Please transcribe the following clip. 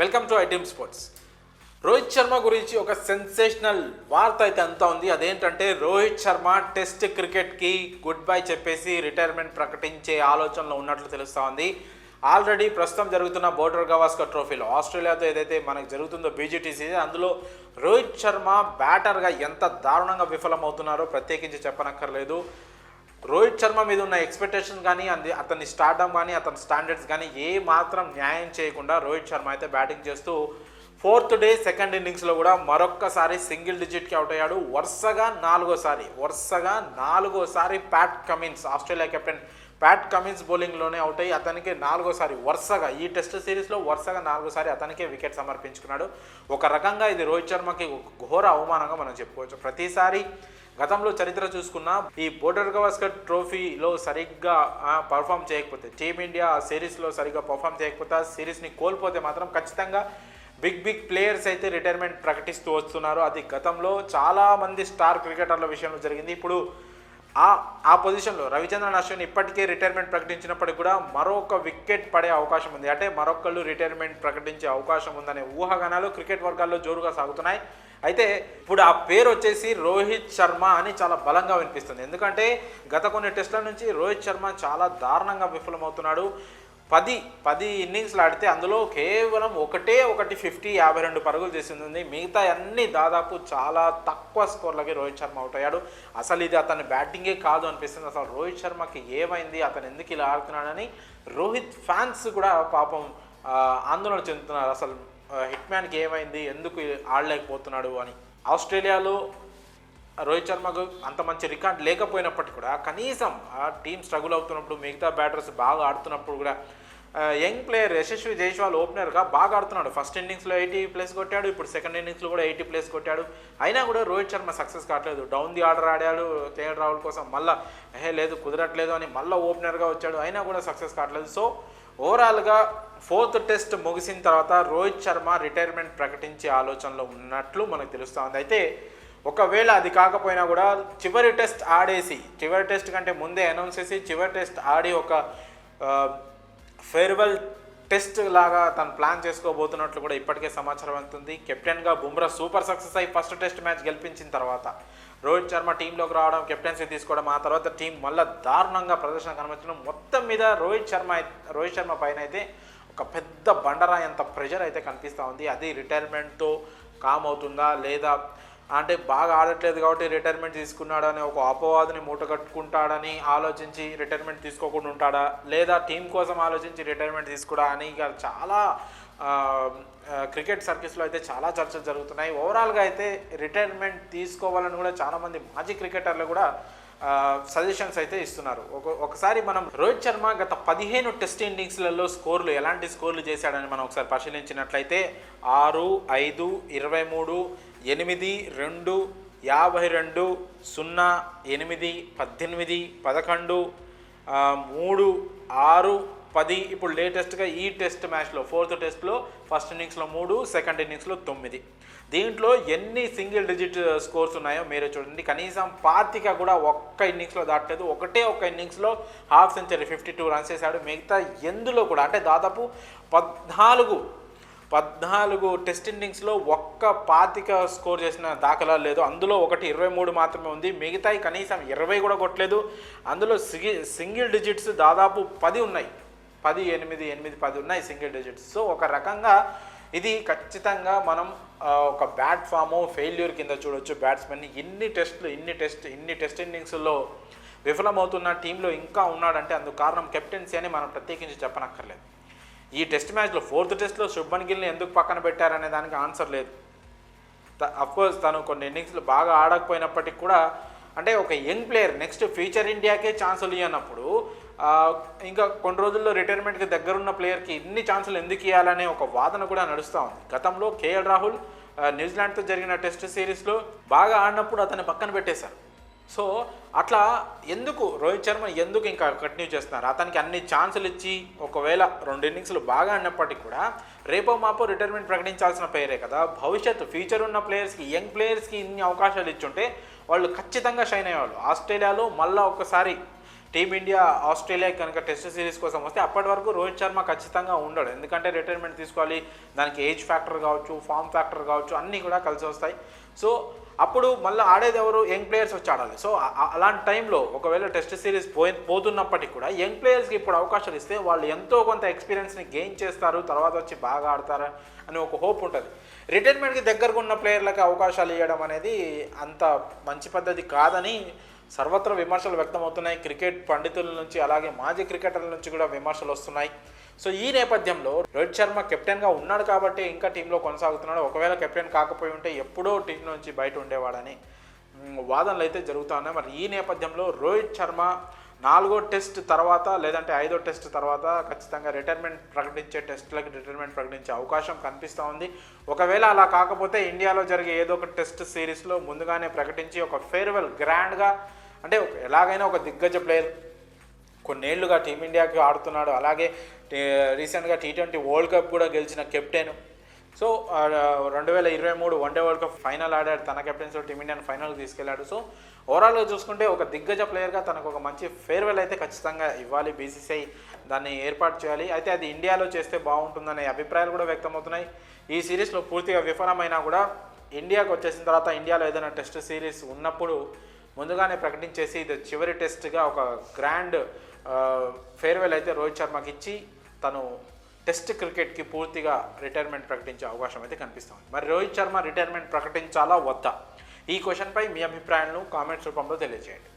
Welcome to iTeam sports. Rohit Sharma గురించి ఒక sensational వార్త అయితే అంతా ఉంది. అదేంటంటే రోహిత్ శర్మ టెస్ట్ క్రికెట్కి గుడ్ బై చెప్పేసి రిటైర్మెంట్ ప్రకటించే ఆలోచనలో ఉన్నట్లు తెలుస్తూ ఉంది. ఆల్రెడీ ప్రస్తుతం జరుగుతున్న బోర్డర్ గవాస్కర్ ట్రోఫీలో ఆస్ట్రేలియాతో ఏదైతే మనకు జరుగుతుందో బీజీటీసీ, అందులో రోహిత్ శర్మ బ్యాటర్గా ఎంత దారుణంగా విఫలమవుతున్నారో ప్రత్యేకించి చెప్పనక్కర్లేదు. రోహిత్ శర్మ మీద ఉన్న ఎక్స్పెక్టేషన్ కానీ అతని స్టార్డమ్ కానీ అతని స్టాండర్డ్స్ కానీ ఏ మాత్రం న్యాయం చేయకుండా రోహిత్ శర్మ అయితే బ్యాటింగ్ చేస్తూ ఫోర్త్ డే సెకండ్ ఇన్నింగ్స్లో కూడా మరొక్కసారి సింగిల్ డిజిట్కి అవుట్ అయ్యాడు. వరుసగా నాలుగోసారి Pat Cummins, Australia captain Pat Cummins బౌలింగ్లోనే అవుట్ అయ్యి అతనికి నాలుగోసారి వరుసగా ఈ టెస్ట్ సిరీస్లో నాలుగోసారి అతనికే వికెట్ సమర్పించుకున్నాడు. ఒక రకంగా ఇది రోహిత్ శర్మకి ఘోర అవమానంగా మనం చెప్పుకోవచ్చు. ప్రతిసారి గతంలో చరిత్ర చూసుకున్న ఈ బోర్డర్ గవాస్కర్ ట్రోఫీలో సరిగ్గా పర్ఫామ్ చేయకపోతే, టీమిండియా సిరీస్లో సరిగ్గా పర్ఫామ్ చేయకపోతే, ఆ సిరీస్ని కోల్పోతే మాత్రం ఖచ్చితంగా బిగ్ ప్లేయర్స్ అయితే రిటైర్మెంట్ ప్రకటిస్తూ వస్తున్నారు. అది గతంలో చాలామంది స్టార్ క్రికెటర్ల విషయంలో జరిగింది. ఇప్పుడు ఆ పొజిషన్లో రవిచంద్రన్ అశ్విన్ ఇప్పటికే రిటైర్మెంట్ ప్రకటించినప్పటికీ కూడా మరొక వికెట్ పడే అవకాశం ఉంది, అంటే మరొకళ్ళు రిటైర్మెంట్ ప్రకటించే అవకాశం ఉందనే ఊహాగానాలు క్రికెట్ వర్గాల్లో జోరుగా సాగుతున్నాయి. అయితే ఇప్పుడు ఆ పేరు వచ్చేసి రోహిత్ శర్మ అని చాలా బలంగా వినిపిస్తుంది. ఎందుకంటే గత కొన్ని టెస్టుల నుంచి రోహిత్ శర్మ చాలా దారుణంగా విఫలమవుతున్నాడు. 10 ఇన్నింగ్స్లు ఆడితే అందులో కేవలం ఒకటి 52 పరుగులు చేసింది. మిగతా అన్ని దాదాపు చాలా తక్కువ స్కోర్లకి రోహిత్ శర్మ అవుట్ అయ్యాడు. అసలు ఇది అతని బ్యాటింగే కాదు అనిపిస్తుంది. అసలు రోహిత్ శర్మకి ఏమైంది, అతను ఎందుకు ఇలా ఆడుతున్నాడని రోహిత్ ఫ్యాన్స్ కూడా పాపం ఆందోళన చెందుతున్నారు. అసలు హిట్ మ్యాన్కి ఏమైంది, ఎందుకు ఆడలేకపోతున్నాడు అని. ఆస్ట్రేలియాలో రోహిత్ శర్మకు అంత మంచి రికార్డ్ లేకపోయినప్పటికీ కూడా కనీసం ఆ టీం స్ట్రగుల్ అవుతున్నప్పుడు, మిగతా బ్యాటర్స్ బాగా ఆడుతున్నప్పుడు కూడా యంగ్ ప్లేయర్ యశస్వి జైస్వాల్ ఓపెనర్గా బాగా ఆడుతున్నాడు. ఫస్ట్ ఇన్నింగ్స్లో 80+ కొట్టాడు, ఇప్పుడు సెకండ్ ఇన్నింగ్స్లో కూడా 80+ కొట్టాడు. అయినా కూడా రోహిత్ శర్మ సక్సెస్ కావట్లేదు. డౌన్ ది ఆర్డర్ ఆడాడు కేఎల్ రాహుల్ కోసం, మళ్ళీ లేదు కుదరట్లేదు అని మళ్ళీ ఓపెనర్గా వచ్చాడు, అయినా కూడా సక్సెస్ కావట్లేదు. సో ఓవరాల్గా 4th టెస్ట్ ముగిసిన తర్వాత రోహిత్ శర్మ రిటైర్మెంట్ ప్రకటించే ఆలోచనలో ఉన్నట్లు మనకు తెలుస్తూ ఉంది. అయితే ఒకవేళ అది కాకపోయినా కూడా చివరి టెస్ట్ కంటే ముందే అనౌన్స్ చేసి చివరి టెస్ట్ ఆడి ఒక ఫేర్వెల్ టెస్ట్ లాగా తను ప్లాన్ చేసుకోబోతున్నట్లు కూడా ఇప్పటికే సమాచారం అందుతుంది. కెప్టెన్గా బుమ్రా సూపర్ సక్సెస్ అయ్యి ఫస్ట్ టెస్ట్ మ్యాచ్ గెలిపించిన తర్వాత రోహిత్ శర్మ టీంలోకి రావడం, కెప్టెన్సీ తీసుకోవడం, ఆ తర్వాత టీం మళ్ళీ దారుణంగా ప్రదర్శన కనిపించడం, మొత్తం మీద రోహిత్ శర్మ పైన అయితే ఒక పెద్ద బండరాయి అంత ప్రెషర్ అయితే కనిపిస్తూ ఉంది. అది రిటైర్మెంట్తో కామ్ అవుతుందా, లేదా అంటే బాగా ఆడట్లేదు కాబట్టి రిటైర్మెంట్ తీసుకున్నాడని ఒక అపవాదుని మూటగట్టుకుంటాడని ఆలోచించి రిటైర్మెంట్ తీసుకోకుండా ఉంటాడా, లేదా టీం కోసం ఆలోచించి రిటైర్మెంట్ తీసుకుడా అని ఇక చాలా క్రికెట్ సర్కిల్స్లో అయితే చాలా చర్చలు జరుగుతున్నాయి. ఓవరాల్గా అయితే రిటైర్మెంట్ తీసుకోవాలని కూడా చాలామంది మాజీ క్రికెటర్లు కూడా సజెషన్స్ అయితే ఇస్తున్నారు. ఒకసారి మనం రోహిత్ శర్మ గత 15 టెస్ట్ ఇన్నింగ్స్లలో ఎలాంటి స్కోర్లు చేశాడని మనం ఒకసారి పరిశీలించినట్లయితే 6, 5, 23, 8, 2, 52, 0, 8, 18, 11, 3, 6, 10. ఇప్పుడు లేటెస్ట్గా ఈ టెస్ట్ మ్యాచ్లో 4th టెస్ట్లో ఫస్ట్ ఇన్నింగ్స్లో 3, సెకండ్ ఇన్నింగ్స్లో 9. దీంట్లో ఎన్ని సింగిల్ డిజిట్ స్కోర్స్ ఉన్నాయో మీరే చూడండి. కనీసం 25 కూడా ఒక్క ఇన్నింగ్స్లో దాటలేదు. ఒక ఇన్నింగ్స్లో హాఫ్ సెంచరీ 52 రన్స్ చేశాడు. మిగతా ఎందులో కూడా అంటే దాదాపు 14 టెస్ట్ ఇన్నింగ్స్లో ఒక్క 25 స్కోర్ చేసిన దాఖలాలు లేదు. అందులో ఒకటి 23 మాత్రమే ఉంది. మిగతాయి కనీసం 20 కూడా కొట్టలేదు. అందులో సింగిల్ డిజిట్స్ దాదాపు 10 ఉన్నాయి. 10, 8, 8, 10 ఉన్నాయి సింగిల్ డిజిట్స్. సో ఒక రకంగా ఇది ఖచ్చితంగా మనం ఒక బ్యాట్ ఫామ్ ఫెయిల్యూర్ కింద చూడొచ్చు. బ్యాట్స్మెన్ ఇన్ని టెస్ట్ ఇన్నింగ్స్లో విఫలమవుతున్న టీంలో ఇంకా ఉన్నాడంటే అందుకు కారణం కెప్టెన్సీ అని మనం ప్రత్యేకించి చెప్పనక్కర్లేదు. ఈ టెస్ట్ మ్యాచ్లో 4th టెస్ట్లో శుభ్మన్ గిల్ని ఎందుకు పక్కన పెట్టారనే దానికి ఆన్సర్ లేదు. అఫ్కోర్స్ తను కొన్ని ఇన్నింగ్స్లు బాగా ఆడకపోయినప్పటికీ కూడా అంటే ఒక యంగ్ ప్లేయర్ నెక్స్ట్ ఫ్యూచర్ ఇండియాకే ఛాన్సులు ఇవ్వనప్పుడు ఇంకా కొన్ని రోజుల్లో రిటైర్మెంట్కి దగ్గరున్న ప్లేయర్కి ఇన్ని ఛాన్సులు ఎందుకు ఇవ్వాలనే ఒక వాదన కూడా నడుస్తూ ఉంది. గతంలో కేఎల్ రాహుల్ న్యూజిలాండ్తో జరిగిన టెస్ట్ సిరీస్లో బాగా ఆడినప్పుడు అతన్ని పక్కన పెట్టేశారు. సో అట్లా ఎందుకు రోహిత్ శర్మ ఎందుకు ఇంకా కంటిన్యూ చేస్తున్నారు? అతనికి అన్ని ఛాన్సులు ఇచ్చి ఒకవేళ 2 ఇన్నింగ్స్లు బాగా ఆడినప్పటికీ కూడా రేపో మాపో రిటైర్మెంట్ ప్రకటించాల్సిన ప్లేయరే కదా. ఫ్యూచర్ ఉన్న ప్లేయర్స్కి, యంగ్ ప్లేయర్స్కి ఇన్ని అవకాశాలు ఇచ్చుంటే వాళ్ళు ఖచ్చితంగా షైన్ అయ్యేవాళ్ళు. ఆస్ట్రేలియాలో మళ్ళీ ఒకసారి టీమిండియా ఆస్ట్రేలియా కనుక టెస్ట్ సిరీస్ కోసం వస్తే అప్పటి వరకు రోహిత్ శర్మ ఖచ్చితంగా ఉండడు, ఎందుకంటే రిటైర్మెంట్ తీసుకోవాలి, దానికి ఏజ్ ఫ్యాక్టర్ కావచ్చు, ఫామ్ ఫ్యాక్టర్ కావచ్చు, అన్నీ కూడా కలిసి వస్తాయి. సో అప్పుడు మళ్ళీ ఆడేది ఎవరు, యంగ్ ప్లేయర్స్ వచ్చి ఆడాలి. సో అలాంటి టైంలో ఒకవేళ టెస్ట్ సిరీస్ పోతున్నప్పటికీ కూడా యంగ్ ప్లేయర్స్కి ఇప్పుడు అవకాశాలు ఇస్తే వాళ్ళు ఎంతో కొంత ఎక్స్పీరియన్స్ని గెయిన్ చేస్తారు, తర్వాత వచ్చి బాగా ఆడతారు అని ఒక హోప్ ఉంటుంది. రిటైర్మెంట్కి దగ్గరకు ఉన్న ప్లేయర్లకు అవకాశాలు ఇవ్వడం అనేది అంత మంచి పద్ధతి కాదని సర్వత్రా విమర్శలు వ్యక్తమవుతున్నాయి. క్రికెట్ పండితుల నుంచి అలాగే మాజీ క్రికెటర్ల నుంచి కూడా విమర్శలు వస్తున్నాయి. సో ఈ నేపథ్యంలో రోహిత్ శర్మ కెప్టెన్గా ఉన్నాడు కాబట్టి ఇంకా టీంలో కొనసాగుతున్నాడు. ఒకవేళ కెప్టెన్ కాకపోయి ఉంటే ఎప్పుడో టీం నుంచి బయట ఉండేవాడని వాదనలు అయితే జరుగుతూ ఉన్నాయి. మరి ఈ నేపథ్యంలో రోహిత్ శర్మ 4వ టెస్ట్ తర్వాత లేదంటే 5వ టెస్ట్ తర్వాత ఖచ్చితంగా రిటైర్మెంట్ ప్రకటించే టెస్టులకి రిటైర్మెంట్ ప్రకటించే అవకాశం కనిపిస్తూ ఉంది. ఒకవేళ అలా కాకపోతే ఇండియాలో జరిగే ఏదో ఒక టెస్ట్ సిరీస్లో ముందుగానే ప్రకటించి ఒక ఫేర్వెల్ గ్రాండ్గా, అంటే ఎలాగైనా ఒక దిగ్గజ ప్లేయర్ కొన్నేళ్లుగా టీమిండియాకి ఆడుతున్నాడు, అలాగే రీసెంట్గా T20 వరల్డ్ కప్ కూడా గెలిచిన captain. So 2023 one day world cup final ఆడాడు, తన కెప్టెన్సీలో టీమిండియాని ఫైనల్కి తీసుకెళ్లాడు. సో ఓవరాల్గా చూసుకుంటే ఒక దిగ్గజ ప్లేయర్గా తనకు ఒక మంచి ఫేర్వెల్ అయితే ఖచ్చితంగా ఇవ్వాలి, బీసీసీఐ దాన్ని ఏర్పాటు చేయాలి. అయితే అది ఇండియాలో చేస్తే బాగుంటుందనే అభిప్రాయాలు కూడా వ్యక్తమవుతున్నాయి. ఈ సిరీస్లో పూర్తిగా విఫలమైనా కూడా ఇండియాకు వచ్చేసిన తర్వాత ఇండియాలో ఏదైనా టెస్ట్ సిరీస్ ఉన్నప్పుడు ముందుగానే ప్రకటించేసి ఇది చివరి టెస్ట్గా ఒక గ్రాండ్ ఫేర్వెల్ అయితే రోహిత్ శర్మకి ఇచ్చి తను టెస్ట్ క్రికెట్కి పూర్తిగా రిటైర్మెంట్ ప్రకటించే అవకాశం అయితే కనిపిస్తుంది. మరి రోహిత్ శర్మ రిటైర్మెంట్ ప్రకటించాలా వద్దా, ఈ క్వశ్చన్పై మీ అభిప్రాయాలను కామెంట్స్ రూపంలో తెలియజేయండి.